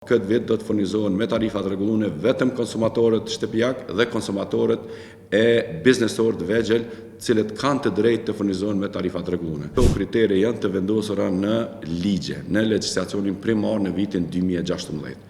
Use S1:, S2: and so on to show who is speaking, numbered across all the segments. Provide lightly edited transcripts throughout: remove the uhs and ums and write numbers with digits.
S1: Këtë vit do të furnizohen me tarifat rregullune vetëm konsumatorët shtëpiak dhe konsumatorët e biznesorët vegjël, cilët kanë të drejtë të furnizohen me tarifat rregullune. Këto kriteri janë të vendosura në ligje, në legjislacionin primar në vitin 2016.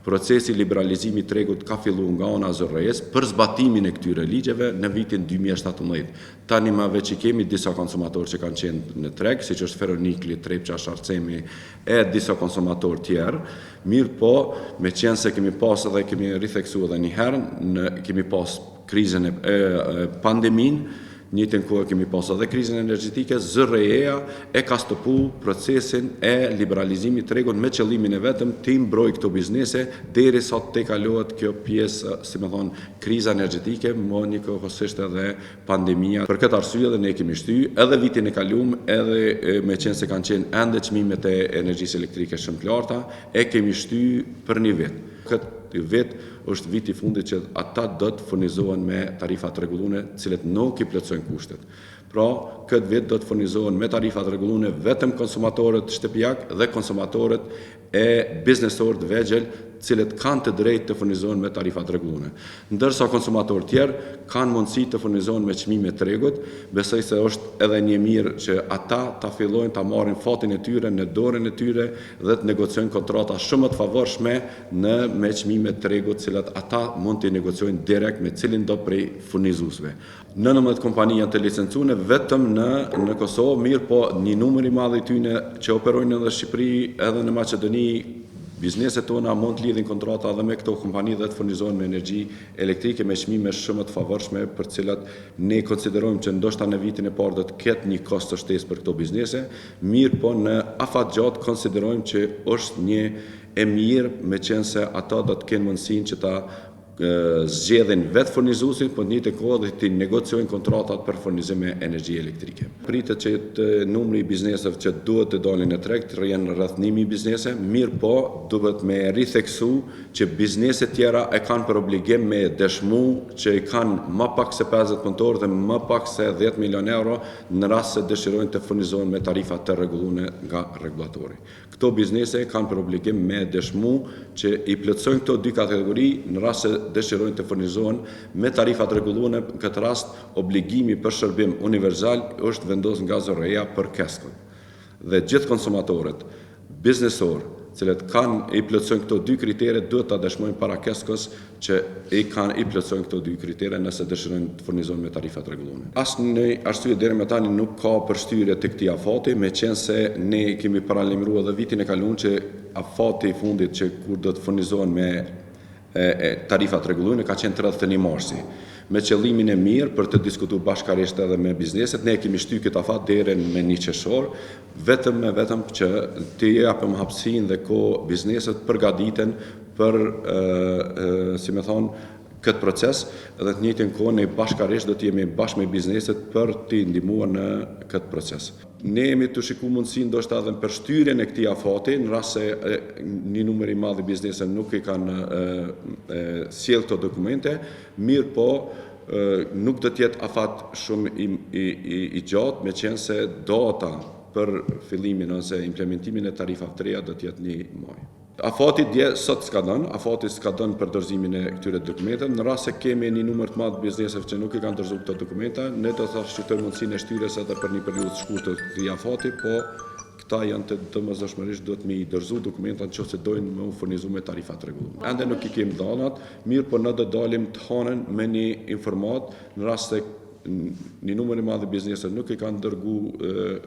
S1: Procesi liberalizimi tregut ka filluar nga ana ZRE-s për zbatimin e këtyre ligjeve në vitin 2017. Tani më veç i kemi disa konsumatorë që kanë qenë në treg, siç është Feronikli, Trepça, Sharcemi e disa konsumatorë tjerë. Mirë po, me qenë se kemi pas edhe kemi ritheksuar edhe një herë, kemi pas krizën e pandemin, njëjtën kohë kemi pas edhe krizën energjetike, ZRE-ja e ka stopu procesin e liberalizimit të tregut me qëllimin e vetëm të mbrojë këto biznese derisa të kalohet kjo pjesë, si më thonë, kriza energjetike, më njëkohësisht edhe pandemia. Për këtë arsye edhe ne kemi shtyr edhe vitin e kaluar, edhe me qenë se kanë qenë ende çmimet e energjisë elektrike shumë të larta, e kemi shtyr për një vit. Këtë vit është viti i fundit që ata do të furnizohen me tarifat rregullune, cilët nuk i plotësojnë kushtet. Pra, këtë vit do të furnizohen me tarifat rregullune vetëm konsumatorët shtëpiak dhe konsumatorët e biznesorët vegjël, cilët kanë të drejtë të furnizohen me tarifat rregullune. Ndërsa konsumatorët tjerë kanë mundësi të furnizohen me çmime tregut, besoj se është edhe një mirë që ata ta fillojnë ta marrin fatin e tyre në dorën e tyre dhe të negociojnë kontrata shumë të favorshme me çmime tregut, cilat ata mund të negociojnë direkt me cilin do prej furnizuesve. 19 kompani janë të licencuara vetëm në Kosovë, mirë po një numër i madh i tyre që operojnë në Shqipëri edhe në Maqedoni. Bizneset tona mund të lidhin kontrata edhe me këto kompani dhe të furnizohen me energji elektrike me çmime shumë të favorshme, për cilat ne konsiderojmë që ndoshta në vitin e parë do të ketë një kosto shtesë për këto biznese, mirë po në afatgjatë konsiderojmë që është një e mirë, me qenë se ata do të kenë mundësinë që ta zgjedhin vetë furnizuesin, por në njëjtën kohë dhe të negociojnë kontratat për furnizim me energji elektrike. Pritet që numri i bizneseve që duhet të dalin në treg të rjenë rreth 1000 biznese, mirë po duhet me ritheksu që bizneset tjera e kanë për obligim me dëshmu që i kanë më pak se 50 punëtorë dhe më pak se 10 milion euro në rast se dëshirojnë të furnizohen me tarifa të rregullune nga rregullatori. Këto biznese kanë për obligim me dëshmu që i plotësojnë këto dy kategori në rast se dëshirojnë të furnizohen me tarifat rregullune. Në këtë rast, obligimi për shërbim universal është vendosur nga ZRE-ja për keskën. Dhe gjithë konsumatorët, biznesorë, cilët i plotësojnë këto dy kritere, duhet ta dëshmojnë para keskës që i plotësojnë këto dy kritere nëse dëshirojnë të furnizohen me tarifat rregullune. Asnjë arsye deri më tani nuk ka përshtyre të këtij afati, me qenë se ne kemi paralajmëruar edhe vitin e kaluar që afati i fundit që kur do të furnizohen me tarifat rregullune ka qenë 31 marsi. Me qëllimin e mirë për të diskutuar bashkërisht edhe me bizneset, ne kemi shtyr këtë afat deri në 1 qershor, vetëm që të japim hapësinë dhe kohë bizneset përgatiten për, si më thonë, këtë proces, dhe të njëjtën kohë ne bashkërisht do të jemi bashkë me bizneset për t'i ndihmuar në këtë proces. Ne jemi të shikuar mundësinë ndoshta edhe për shtyrjen e këtij afati, në rast se një numër i madh i bizneseve nuk i kanë sjell këto dokumente, mirë po nuk do të jetë afat shumë i gjatë, me qenë se data për fillimin ose implementimin e tarifave të reja do të jetë 1 maj. Afati sot s'ka dhënë për dorëzimin e këtyre dokumenteve. Në rast se kemi një numër të madh bizneseve që nuk i kanë dorëzuar këto dokumenta, ne do të shqyrtojmë mundësinë e shtyrjes edhe për një periudhë të shkurtër të këtij afati, po këta janë të domosdoshmërisht duhet me i dorëzu dokumentat nëse dojnë me u furnizu me tarifat rregullune. Ende nuk i kemi dhënat, mirë po ne do dalim të hanën me një informat në rast se një numër i madh i bizneseve nuk i kanë dërguar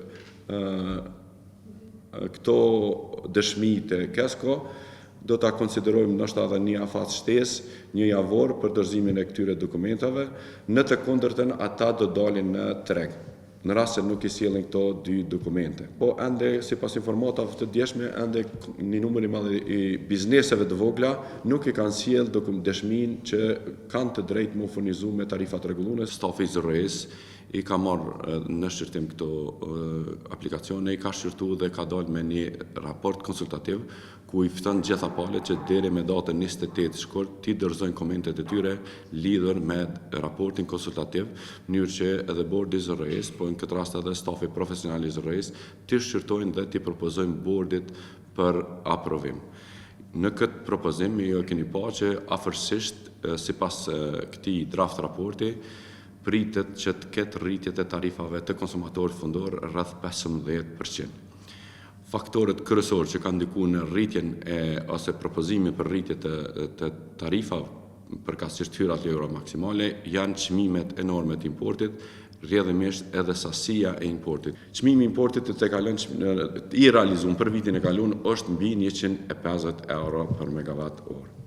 S1: këto dëshmi të kesko, do ta konsiderojmë ndoshta edhe një afat shtesë, një javor për dorëzimin e këtyre dokumentave. Në të kundërtën ata do dalin në treg, në rast se nuk i sjellin këto dy dokumente. Po ende sipas informatave të djeshme, ende një numër i madh i bizneseve të vogla nuk i kanë sjell dëshminë që kanë të drejtë me u furnizu me tarifat rregullune. Stafi i ZRE-s i ka marrë në shqyrtim këto aplikacione, i ka shqyrtuar dhe ka dalë me një raport konsultativ ku i fton gjitha palët që deri me datën 28 shkurt t'i dorëzojnë komentet e tyre lidhur me raportin konsultativ, në mënyrë që edhe bordi i ZRE-s, po në këtë rast edhe stafi profesional i ZRE-s, t'i shqyrtojnë dhe t'i propozojnë bordit për aprovim. Në këtë propozim, ju keni pa që afërsisht, sipas këtij draft raporti, pritet që të ketë rritjet e tarifave të konsumatorit fundor rreth 15%. Faktorët kryesor që kanë ndikuar në rritjen ose propozimin për rritje të tarifave përkatësisht hyrat euro maksimale janë çmimet enorme të importit, rrjedhimisht edhe sasia e importit. Çmimi i importit i realizuar për vitin e kaluar është mbi 150 euro për megawatt orë.